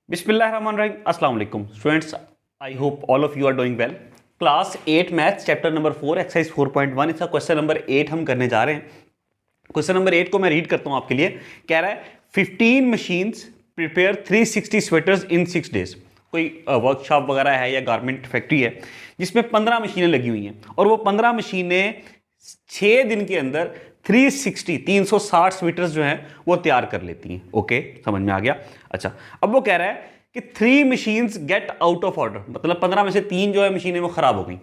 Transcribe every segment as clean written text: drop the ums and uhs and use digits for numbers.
बिस्मिल्लाहिर्रहमानिर्रहीम, अस्सलाम वालेकुम students. I hope all of you are doing well. Class 8 maths chapter number 4 exercise 4.1 इसका question number 8 हम करने जा रहे हैं। क्वेश्चन नंबर 8 को मैं रीड करता हूं आपके लिए। कह रहा है 15 मशीन्स प्रिपेयर 360 स्वेटर्स इन 6 डेज। कोई वर्कशॉप वगैरह है या गारमेंट फैक्ट्री है जिसमें 15 मशीनें लगी हुई हैं और वो 15 मशीनें 6 दिन के अंदर 360 स्वेटर्स जो हैं वो तैयार कर लेती हैं। ओके, समझ में आ गया। अच्छा, अब वो कह रहा है कि 3 machines get out of order, मतलब 15 में से 3 जो है मशीनें वो खराब हो गई।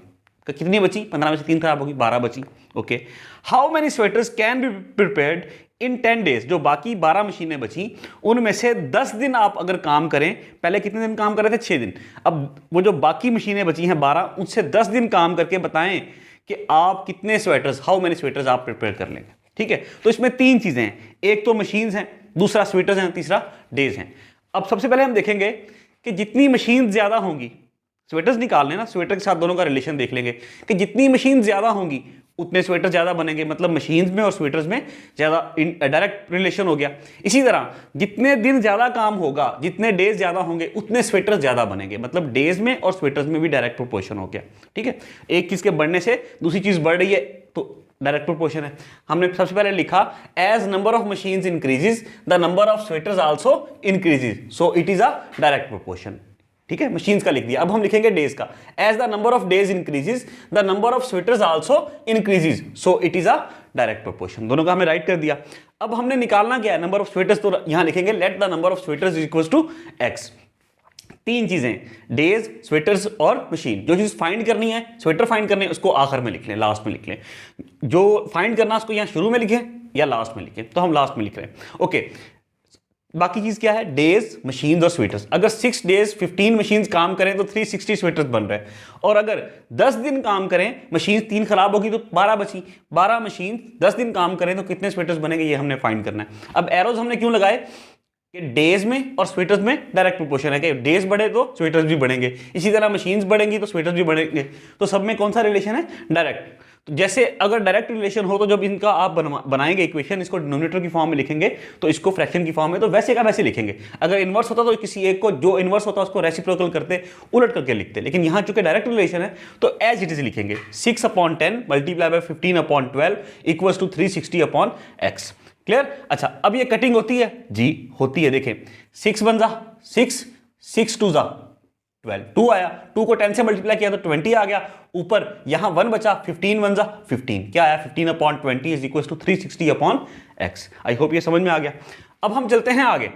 कितनी बची? 15 में से 3 खराब होगी, 12 बची। Okay, how many sweaters can be prepared in 10 days. जो बाकी 12 मशीनें बची उनमें से 10 दिन आप अगर काम करें, पहले कितने दिन काम कर रहे थे? 6 दिन। अब वो जो बाकी मशीनें बची हैं 12, उनसे 10 दिन काम करके बताएं कि आप कितने स्वेटर्स, हाउ मेनी स्वेटर्स आप प्रिपेयर कर लेंगे। ठीक है, तो इसमें 3 चीजें हैं, एक तो मशीन्स हैं, दूसरा स्वेटर्स हैं, तीसरा डेज हैं। अब सबसे पहले हम देखेंगे कि जितनी मशीन ज्यादा होंगी, स्वेटर्स निकाल लेना, स्वेटर के साथ दोनों का रिलेशन देख लेंगे कि जितनी मशीन ज्यादा होंगी उतने स्वेटर ज्यादा बनेंगे, मतलब मशीन्स में और स्वेटर्स में ज्यादा डायरेक्ट रिलेशन हो गया। इसी तरह जितने दिन ज्यादा काम होगा, जितने डेज ज्यादा होंगे उतने स्वेटर ज्यादा बनेंगे, मतलब डेज में और स्वेटर्स में भी डायरेक्ट प्रोपोर्शन हो गया। ठीक है, एक चीज के बढ़ने से दूसरी चीज बढ़ रही है तो डायरेक्ट प्रोपोर्शन है। हमने सबसे पहले लिखा as number of machines increases the number of sweaters also increases, so it is a direct proportion. ठीक है, मशीन्स का लिख दिया। अब हम लिखेंगे डेज का। As the number of days increases the number of sweaters also increases, so it is a direct proportion. दोनों का हमें राइट कर दिया। अब हमने निकालना क्या है? नंबर ऑफ स्वेटर्स, तो यहां लिखेंगे let the number of sweaters equals to x. 3 चीजें, डेज, स्वेटर्स और मशीन। जो चीज फाइंड करनी है, स्वेटर फाइंड करने, उसको आखिर में लिख लें, लास्ट में लिख लें। जो फाइंड करना उसको यहां शुरू में लिखें या लास्ट में लिखें, तो हम लास्ट में लिख रहे हैं। ओके, बाकी चीज क्या है? डेज, मशीन्स और स्वेटर्स। अगर 6 डेज 15 मशीन्स काम करें तो 360 स्वेटर्स बन रहे हैं, और अगर 10 दिन काम करें, मशीन 3 खराब होगी तो 12 बची। 12 मशीन 10 दिन काम करें तो कितने स्वेटर्स बनेंगे, ये हमने फाइंड करना है। अब एरोज हमने क्यों लगाए? कि डेज में और स्वेटर्स में डायरेक्ट प्रोपोर्शन है कि डेज बढ़े तो स्वेटर्स भी बढ़ेंगे, इसी तरह मशीन्स बढ़ेंगी तो स्वेटर्स भी बढ़ेंगे। तो सब में कौन सा रिलेशन है? डायरेक्ट। तो जैसे अगर डायरेक्ट रिलेशन हो तो जब इनका आप बनाएंगे इक्वेशन, इसको डिनोमिनेटर की फॉर्म में लिखेंगे तो इसको फ्रैक्शन की फॉर्म में, तो वैसे का वैसे लिखेंगे। अगर इनवर्स होता तो किसी एक को, जो इनवर्स होता उसको रेसिप्रोकल करते, उलट करके लिखते, लेकिन यहां चूंकि डायरेक्ट रिलेशन है तो एज इट इज लिखेंगे 6/10 multiply by 15/12 equals to 360/x। Clear? अच्छा, अब ये कटिंग होती है जी, होती है। देखें 6 1 जा 6, 6 2 जा 12, 2 आया, 2 को 10 से मल्टीप्लाई किया तो 20 आ गया, ऊपर यहां 1 बचा, 15 1 जा 15, क्या आया? 15/20 is equal to 360/x। I hope ये समझ में आ गया। अब हम चलते हैं आगे,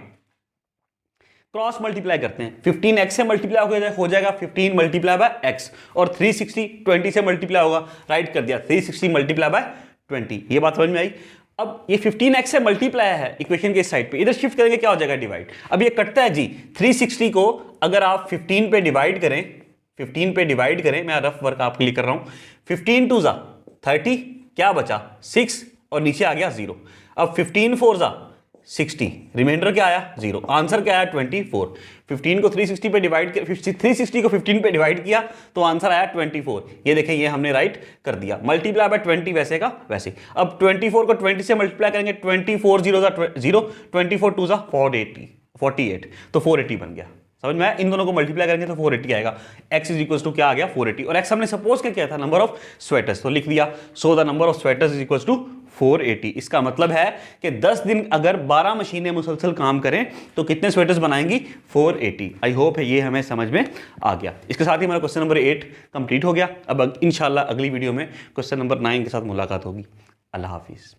क्रॉस मल्टीप्लाई करते हैं। 15x से मल्टीप्लाई हो जाएगा 15 मल्टीप्लाई बाय x, और 360 20 से मल्टीप्लाई होगा, राइट कर दिया 360 मल्टीप्लाई बाय 20। ये बात समझ में आई। अब ये 15x से मल्टीप्लाई है इक्वेशन के इस साइड पे, इधर शिफ्ट करेंगे क्या हो जाएगा? डिवाइड। अब ये कटता है जी, 360 को अगर आप 15 पे डिवाइड करें, 15 पे डिवाइड करें, मैं रफ वर्क आपके लिए कर रहा हूं, 15 2 जा 30, क्या बचा? 6, और नीचे आ गया 0। अब 15 4 जा 60, रिमाइंडर क्या आया? 0। आंसर क्या आया? 24। 15 को 360 पे डिवाइड किया, 360 को 15 पे डिवाइड किया तो आंसर आया 24। ये देखें, ये हमने राइट कर दिया। मल्टीप्लाई बाय 20 वैसे का वैसे। अब 24 को 20 से मल्टीप्लाई करेंगे, 24 0 जा 0, 24 2 जा 48, तो 480 बन गया। समझ में आया? इन दोनों को मल्टीप्लाई करेंगे तो 480 आएगा। x इज इक्वल टू क्या आ गया? 480, और x हमने सपोज क्या किया था? नंबर ऑफ स्वेटर्स, तो लिख दिया so the number of sweaters is equal to 480। इसका मतलब है कि 10 दिन अगर 12 मशीनें मुसलसल काम करें तो कितने स्वेटर्स बनाएंगी? 480। आई होप है ये हमें समझ में आ गया। इसके साथ ही हमारा क्वेश्चन नंबर 8 कंप्लीट हो गया। अब इंशाल्लाह अगली वीडियो में क्वेश्चन नंबर 9 के साथ मुलाकात होगी। अल्लाह हाफिज़।